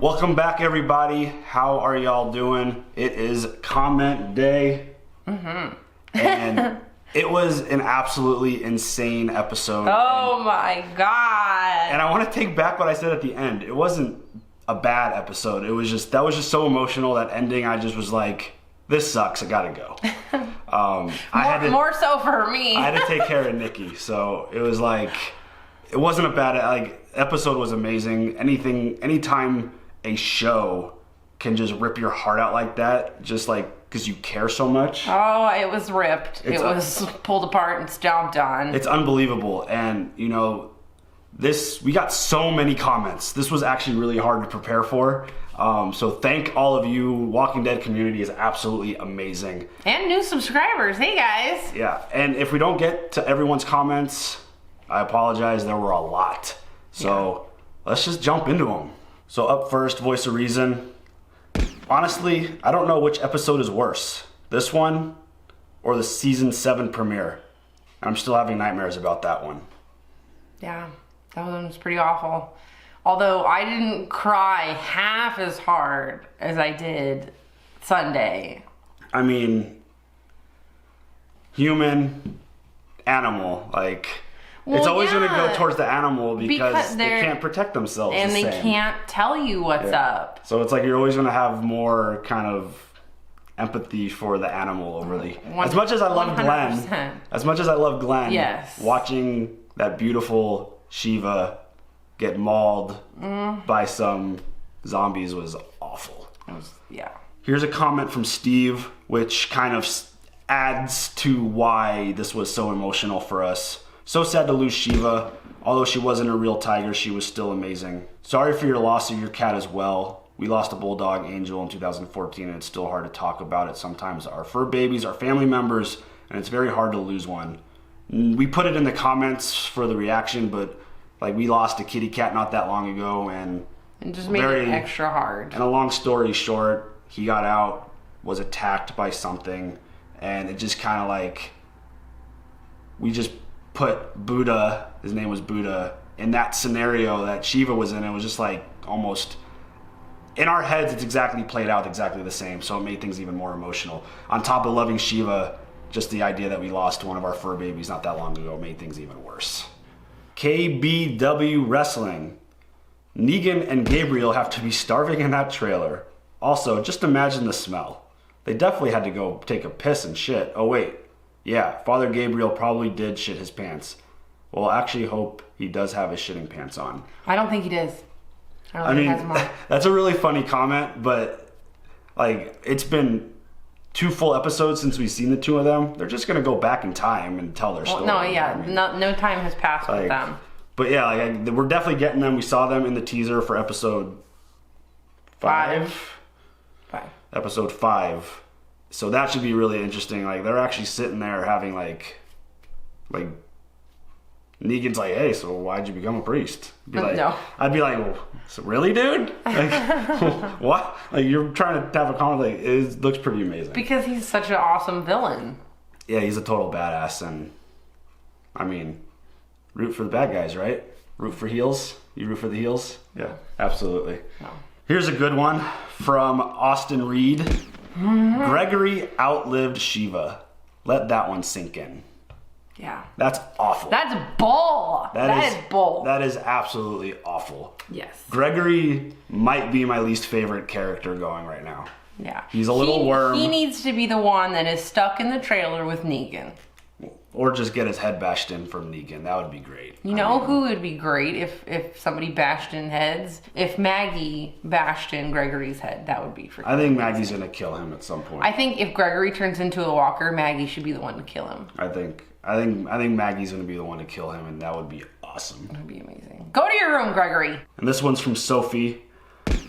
Welcome back, everybody. How are y'all doing? It is comment day. And it was an absolutely insane episode. Oh my God. And I want to take back what I said at the end. It wasn't a bad episode. It was just, that was just so emotional. That ending, I just was like, this sucks. I gotta go. More so for me. I had to take care of Nikki. So it was like, it wasn't a bad, episode was amazing. Anytime a show can just rip your heart out like that, just because you care so much. Oh, it was ripped. It was pulled apart and stomped on. It's unbelievable. And, we got so many comments. This was actually really hard to prepare for. So thank all of you. Walking Dead community is absolutely amazing. And new subscribers. Hey, guys. Yeah. And if we don't get to everyone's comments, I apologize. There were a lot. So let's just jump into them. So up first, Voice of Reason. Honestly, I don't know which episode is worse. This one or the season 7 premiere. I'm still having nightmares about that one. Yeah, that one was pretty awful. Although I didn't cry half as hard as I did Sunday. I mean, human, animal, it's always going to go towards the animal because they can't protect themselves. And they can't tell you what's up. So it's like you're always going to have more kind of empathy for the animal over the... As much as I love 100%. Glenn, yes, watching that beautiful Shiva get mauled by some zombies was awful. Here's a comment from Steve, which kind of adds to why this was so emotional for us. So sad to lose Shiva. Although she wasn't a real tiger, she was still amazing. Sorry for your loss of your cat as well. We lost a bulldog, Angel, in 2014, and it's still hard to talk about it sometimes. Our fur babies, our family members, and it's very hard to lose one. We put it in the comments for the reaction, but we lost a kitty cat not that long ago, and just made it extra hard. And a long story short, he got out, was attacked by something, and it just kind of we just put Buddha, his name was Buddha, in that scenario that Shiva was in. It was just almost in our heads, it's exactly played out exactly the same, so it made things even more emotional. On top of loving Shiva, just the idea that we lost one of our fur babies not that long ago made things even worse. KBW Wrestling. Negan and Gabriel have to be starving in that trailer. Also, just imagine the smell. They definitely had to go take a piss and shit. Oh wait, yeah, Father Gabriel probably did shit his pants. Well, I actually hope he does have his shitting pants on. I don't think he does. I mean, he has them on. That's a really funny comment, but it's been 2 full episodes since we've seen the 2 of them. They're just gonna go back in time and tell their story. No time has passed with them. But yeah, we're definitely getting them. We saw them in the teaser for episode 5. Episode 5. So that should be really interesting. They're actually sitting there having Negan's hey, so why'd you become a priest? No. I'd be well, so really, dude? What? You're trying to have a comment, it looks pretty amazing. Because he's such an awesome villain. Yeah, he's a total badass, and I mean, root for the bad guys, right? Root for heels? You root for the heels? Yeah, absolutely. No. Here's a good one from Austin Reed. Gregory outlived Shiva. Let that one sink in. Yeah. That's awful. That's bull. That is bull. That is absolutely awful. Yes. Gregory might be my least favorite character going right now. Yeah. He's a little worm. He needs to be the one that is stuck in the trailer with Negan. Or just get his head bashed in from Negan. That would be great. You know who would be great if somebody bashed in heads? If Maggie bashed in Gregory's head, that would be freaking I think Maggie's going to kill him at some point. I think if Gregory turns into a walker, Maggie should be the one to kill him. I think Maggie's going to be the one to kill him, and that would be awesome. That would be amazing. Go to your room, Gregory. And this one's from Sophie.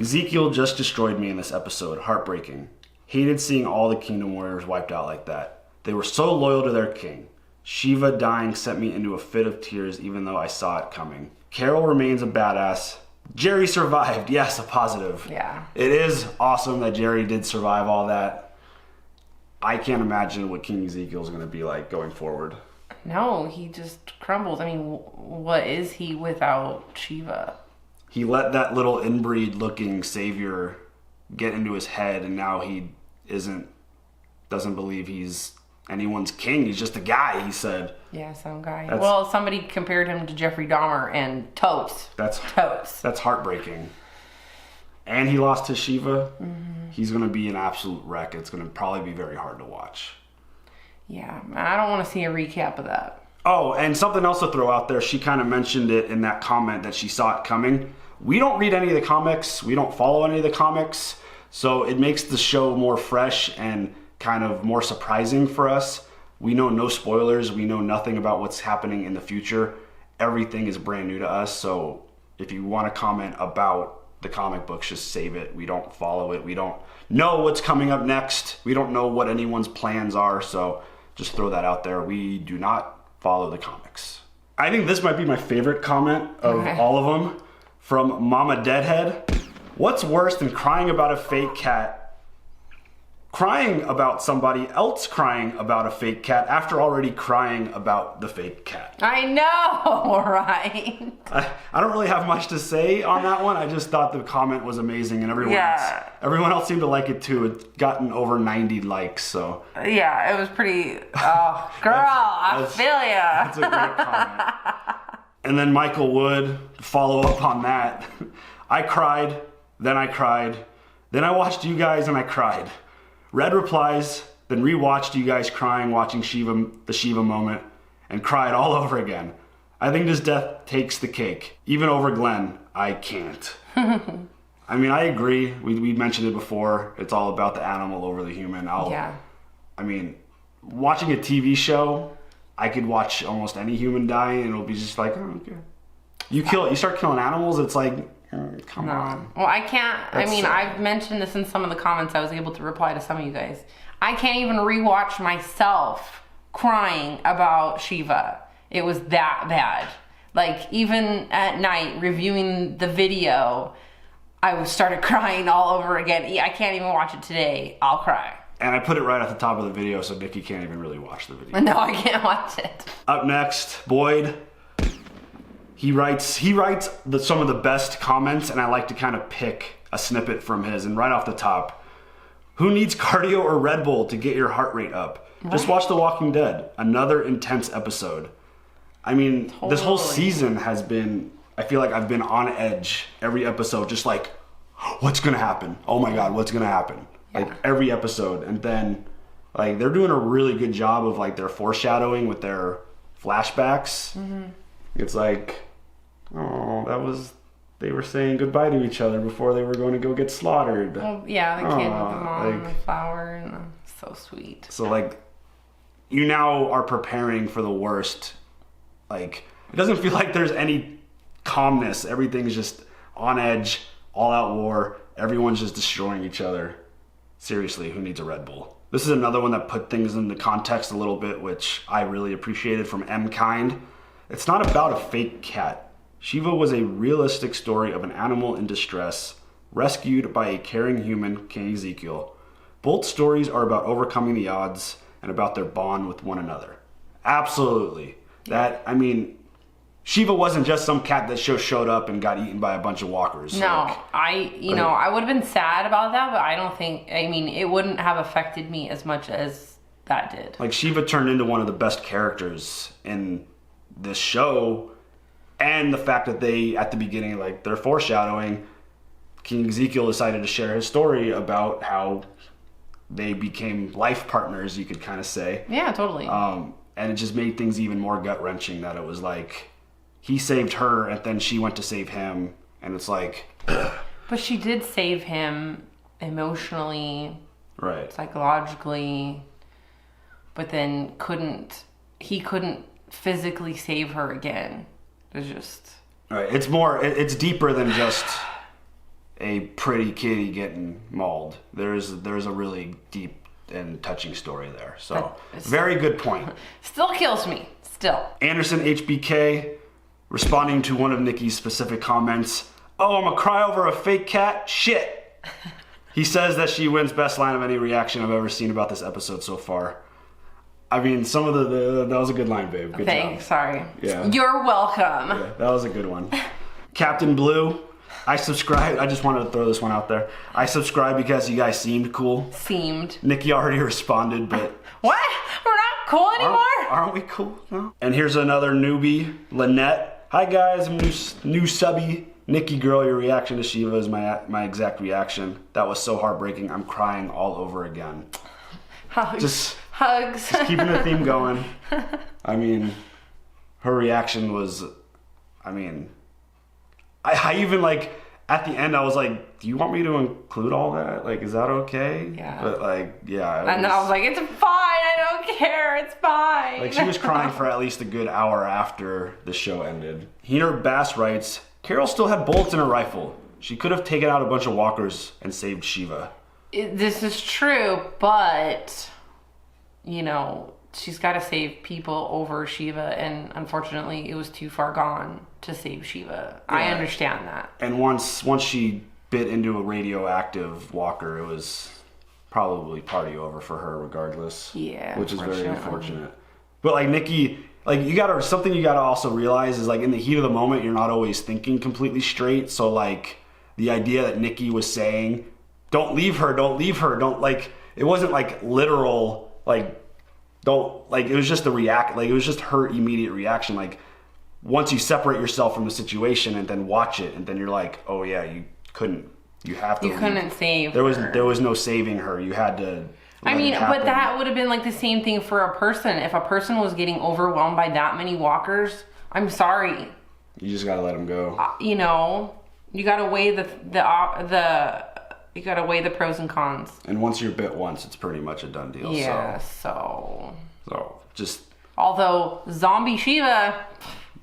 Ezekiel just destroyed me in this episode. Heartbreaking. Hated seeing all the Kingdom Warriors wiped out like that. They were so loyal to their king. Shiva dying sent me into a fit of tears even though I saw it coming. Carol remains a badass. Jerry survived. Yes, a positive. Yeah. It is awesome that Jerry did survive all that. I can't imagine what King Ezekiel is going to be like going forward. No, he just crumbles. I mean, what is he without Shiva? he let that little inbreed looking savior get into his head, and now he doesn't believe he's anyone's king. He's just a guy, he said. Yeah, some guy. Well, somebody compared him to Jeffrey Dahmer, and totes. That's heartbreaking. And he lost to Shiva. Mm-hmm. He's going to be an absolute wreck. It's going to probably be very hard to watch. Yeah, I don't want to see a recap of that. Oh, and something else to throw out there. She kind of mentioned it in that comment that she saw it coming. We don't read any of the comics. We don't follow any of the comics. So it makes the show more fresh and kind of more surprising for us. We know no spoilers. We know nothing about what's happening in the future. Everything is brand new to us. So if you want to comment about the comic books, just save it. We don't follow it. We don't know what's coming up next. We don't know what anyone's plans are. So just throw that out there. We do not follow the comics. I think this might be my favorite comment of all of them from Mama Deadhead. What's worse than crying about a fake cat? Crying about somebody else crying about a fake cat after already crying about the fake cat. I know, right? I don't really have much to say on that one. I just thought the comment was amazing, and everyone else seemed to like it too. It's gotten over 90 likes, so. Yeah, it was pretty, oh, girl, I feel ya. That's a great comment. And then Michael Wood, follow up on that. I cried, then I watched you guys and I cried. Read replies, then rewatched you guys crying, watching the Shiva moment, and cried all over again. I think this death takes the cake. Even over Glenn, I can't. I mean, I agree. We mentioned it before. It's all about the animal over the human. I mean, watching a TV show, I could watch almost any human die, and it'll be just like, oh, okay. You start killing animals, it's like, come on. Well, I can't. I've mentioned this in some of the comments. I was able to reply to some of you guys. I can't even rewatch myself crying about Shiva. It was that bad. Like, even at night, reviewing the video, I started crying all over again. I can't even watch it today. I'll cry. And I put it right at the top of the video, so Nikki can't even really watch the video. No, I can't watch it. Up next, Boyd. He writes some of the best comments, and I like to kind of pick a snippet from his. And right off the top, who needs cardio or Red Bull to get your heart rate up? Right. Just watch The Walking Dead. Another intense episode. I mean, This whole season has been, I feel like I've been on edge every episode, just like, what's going to happen? Oh my God, what's going to happen? Yeah. Like every episode. And then like they're doing a really good job of like their foreshadowing with their flashbacks. Mm-hmm. It's like, oh, they were saying goodbye to each other before they were going to go get slaughtered. Well, yeah, the kid with the mom and the flower, and so sweet. So like, you now are preparing for the worst. Like, it doesn't feel like there's any calmness. Everything's just on edge, all out war. Everyone's just destroying each other. Seriously, who needs a Red Bull? This is another one that put things into context a little bit, which I really appreciated from M. Kind. It's not about a fake cat. Shiva was a realistic story of an animal in distress, rescued by a caring human, King Ezekiel. Both stories are about overcoming the odds and about their bond with one another. Absolutely. Shiva wasn't just some cat that showed up and got eaten by a bunch of walkers. No, I would have been sad about that, but I don't think, it wouldn't have affected me as much as that did. Like, Shiva turned into one of the best characters in this show, and the fact that they, at the beginning, like, they're foreshadowing, King Ezekiel decided to share his story about how they became life partners, you could kind of say. Yeah, totally. And it just made things even more gut-wrenching that it was like, he saved her, and then she went to save him, and it's like, ugh. But she did save him emotionally, right, psychologically, but then he couldn't physically save her again. It's just... Right, it's deeper than just a pretty kitty getting mauled. There's a really deep and touching story there. So, very good point. Still kills me, still. Anderson HBK... responding to one of Nikki's specific comments, oh, I'm gonna cry over a fake cat? Shit! He says that she wins best line of any reaction I've ever seen about this episode so far. I mean, some of that was a good line, babe. Good Thanks, job. Sorry. Yeah. You're welcome. Yeah, that was a good one. Captain Blue, I subscribed. I just wanted to throw this one out there. I subscribed because you guys seemed cool. Nikki already responded, but... What? We're not cool anymore? Aren't we cool now? And here's another newbie, Lynette. Hi guys, I'm new subby. Nikki girl, your reaction to Shiva is my exact reaction. That was so heartbreaking. I'm crying all over again. Hugs. Just keeping the theme going. I mean, her reaction was, I even like, at the end I was like, do you want me to include all that? Like, is that okay? Yeah. But like, yeah. And then I was like, it's fine, I don't care, it's fine. Like, she was crying for at least a good hour after the show ended. Heener Bass writes, Carol still had bullets in her rifle. She could have taken out a bunch of walkers and saved Shiva. This is true, but, you know, she's got to save people over Shiva, and unfortunately it was too far gone to save Shiva. Yeah. I understand that. And once she bit into a radioactive walker, it was probably party over for her regardless. Yeah. Which is very unfortunate. But like Nikki, like something you gotta also realize is like in the heat of the moment, you're not always thinking completely straight. So like the idea that Nikki was saying, don't leave her, don't like, it wasn't like literal, like, don't, like, it was just it was just her immediate reaction. Like, once you separate yourself from the situation and then watch it, and then you're like, oh yeah, you couldn't save her. There was no saving her. You had to. I mean, but that would have been like the same thing for a person. If a person was getting overwhelmed by that many walkers, I'm sorry. You just gotta let them go. You know, you gotta weigh you gotta weigh the pros and cons. And once you're bit once, it's pretty much a done deal. Yeah. So just. Although zombie Shiva,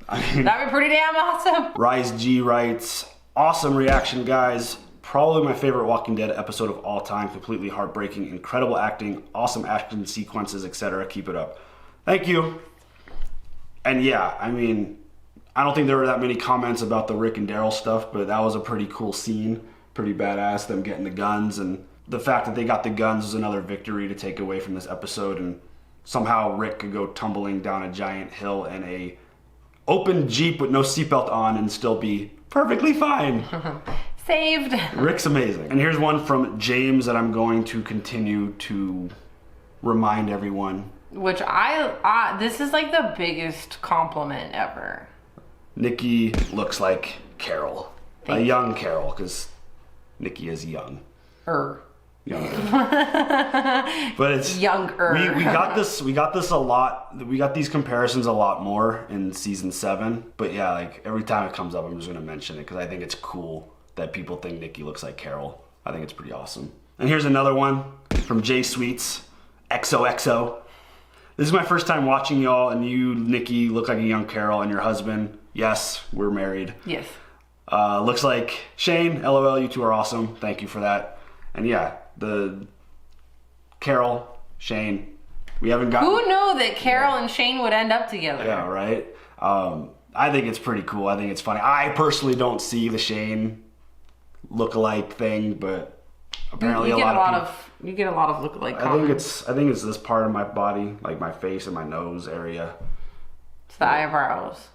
that'd be pretty damn awesome. Rise G writes, awesome reaction, guys. Probably my favorite Walking Dead episode of all time. Completely heartbreaking, incredible acting, awesome action sequences, etc. Keep it up. Thank you. And yeah, I mean, I don't think there were that many comments about the Rick and Daryl stuff, but that was a pretty cool scene. Pretty badass, them getting the guns, and the fact that they got the guns was another victory to take away from this episode. And somehow Rick could go tumbling down a giant hill in a open Jeep with no seatbelt on and still be perfectly fine. Saved. Rick's amazing. And here's one from James that I'm going to continue to remind everyone. Which this is like the biggest compliment ever. Nikki looks like Carol. A young Carol, because Nikki is young. Younger. But it's younger. We got this a lot. We got these comparisons a lot more in season 7. But yeah, like every time it comes up, I'm just gonna mention it because I think it's cool that people think Nikki looks like Carol. I think it's pretty awesome. And here's another one from J Sweets, XOXO. This is my first time watching y'all, and you, Nikki, look like a young Carol, and your husband, yes, we're married. Yes. Looks like Shane, LOL, you two are awesome. Thank you for that. And yeah, the Carol, Shane, we haven't gotten... Who knew that Carol and Shane would end up together? Yeah, right? I think it's pretty cool. I think it's funny. I personally don't see the Shane look-alike thing, but apparently you get a lot of look-alike comments. I think it's this part of my body, like my face and my nose area. It's the eyebrows.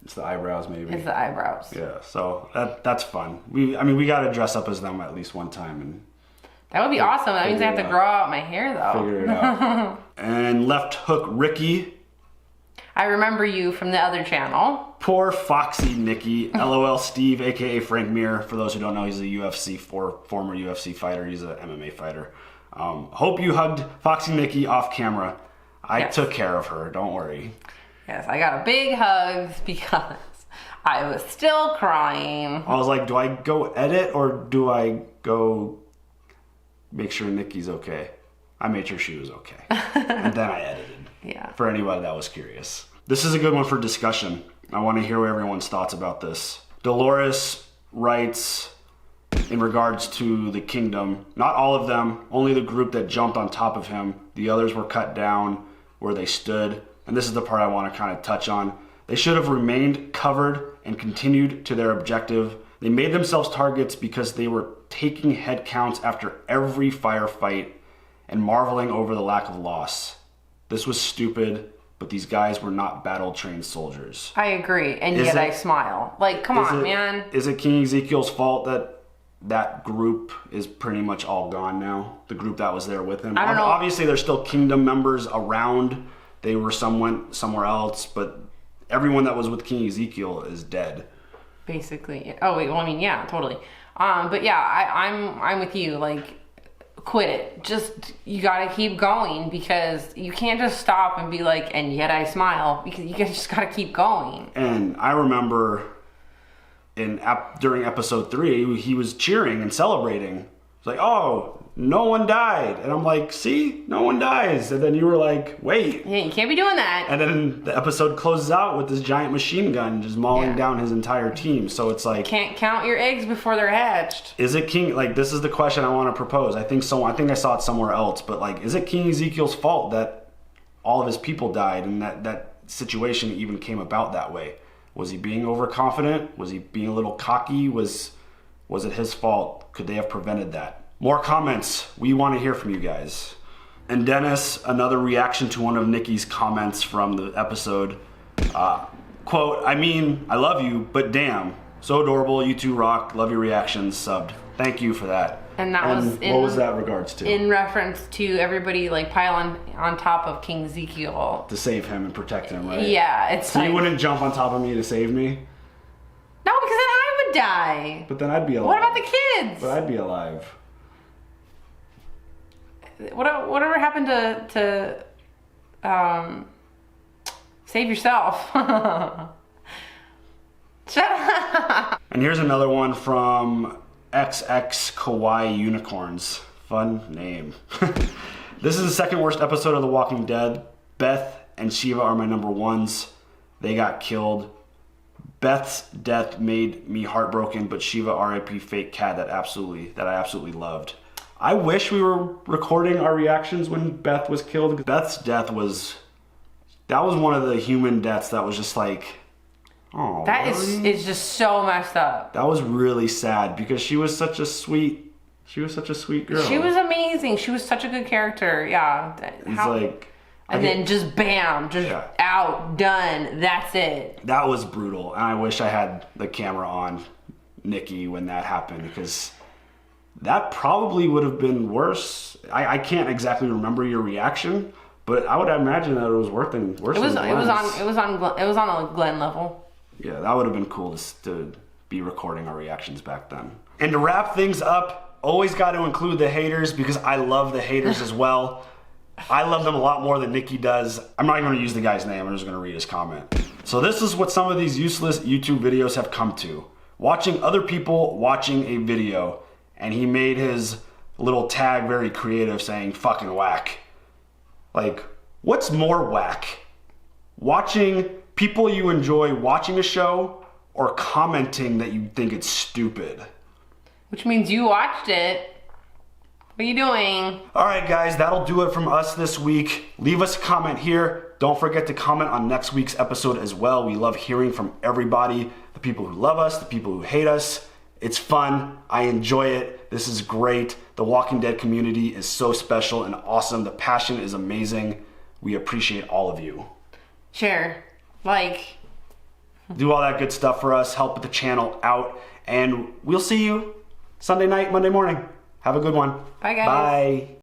It's the eyebrows, maybe. It's the eyebrows. Yeah, so that's fun. We got to dress up as them at least one time, and that would be awesome. That means I have to grow out my hair, though. Figure it out. And Left Hook Ricky. I remember you from the other channel. Poor Foxy Nikki. LOL Steve, aka Frank Mir. For those who don't know, he's a former UFC fighter. He's an MMA fighter. Hope you hugged Foxy Nikki off camera. I took care of her. Don't worry. Yes, I got a big hug because I was still crying. I was like, do I go edit or do I go make sure Nikki's okay? I made sure she was okay. And then I edited. Yeah. For anybody that was curious. This is a good one for discussion. I want to hear everyone's thoughts about this. Dolores writes, in regards to the kingdom, not all of them, only the group that jumped on top of him. The others were cut down where they stood. And this is the part I want to kind of touch on. They should have remained covered and continued to their objective. They made themselves targets because they were taking head counts after every firefight and marveling over the lack of loss. This was stupid. but these guys were not battle-trained soldiers. I agree, and yet I smile. Like, come on, man. Is it King Ezekiel's fault that group is pretty much all gone now? The group that was there with him? I don't know. Obviously, there's still kingdom members around. They were somewhere else, but everyone that was with King Ezekiel is dead. Basically. Oh, wait, well, I mean, yeah, totally. But yeah, I'm with you. Like, quit it. Just, you gotta keep going, because you can't just stop and be like, and yet I smile, because you just gotta keep going. And I remember during episode 3, he was cheering and celebrating. It's like, oh, no one died. And I'm like, see, no one dies. And then you were like, wait. Yeah, you can't be doing that. And then the episode closes out with this giant machine gun just mauling down his entire team. So it's like, can't count your eggs before they're hatched. Is it King, like, this is the question I want to propose. I think I saw it somewhere else, but like, is it King Ezekiel's fault that all of his people died and that situation even came about that way? Was he being overconfident? Was he being a little cocky? Was it his fault? Could they have prevented that? More comments. We want to hear from you guys. And Dennis, another reaction to one of Nikki's comments from the episode. Quote, I mean, I love you, but damn. So adorable. You two rock. Love your reactions. Subbed. Thank you for that. And what was that regards to? In reference to everybody like piling on top of King Ezekiel. To save him and protect him, right? Yeah. It's so you wouldn't jump on top of me to save me? No, because then I would die. But then I'd be alive. What about the kids? But I'd be alive. Whatever happened to save yourself? Shut up. And here's another one from XX Kawaii Unicorns. Fun name. This is the second worst episode of The Walking Dead. Beth and Shiva are my number ones. They got killed. Beth's death made me heartbroken, but Shiva, R.I.P. fake cat, that I absolutely loved. I wish we were recording our reactions when Beth was killed. Beth's death was one of the human deaths that was just like, oh, that really? is just so messed up. That was really sad because she was such a sweet girl. She was amazing. She was such a good character. Yeah. Then just bam, out, done. That's it. That was brutal. And I wish I had the camera on Nikki when that happened, because that probably would have been worse. I can't exactly remember your reaction, but I would imagine that it was worse than Glenn's. It was on a Glenn level. Yeah, that would have been cool to be recording our reactions back then. And to wrap things up, always got to include the haters, because I love the haters as well. I love them a lot more than Nikki does. I'm not even going to use the guy's name. I'm just going to read his comment. So this is what some of these useless YouTube videos have come to. Watching other people watching a video, and he made his little tag very creative saying fucking whack. Like, what's more whack? Watching people you enjoy watching a show, or commenting that you think it's stupid? Which means you watched it. What are you doing? All right, guys, that'll do it from us this week. Leave us a comment here. Don't forget to comment on next week's episode as well. We love hearing from everybody, the people who love us, the people who hate us. It's fun. I enjoy it. This is great. The Walking Dead community is so special and awesome. The passion is amazing. We appreciate all of you. Share, like, do all that good stuff for us. Help the channel out. And we'll see you Sunday night, Monday morning. Have a good one. Bye, guys. Bye.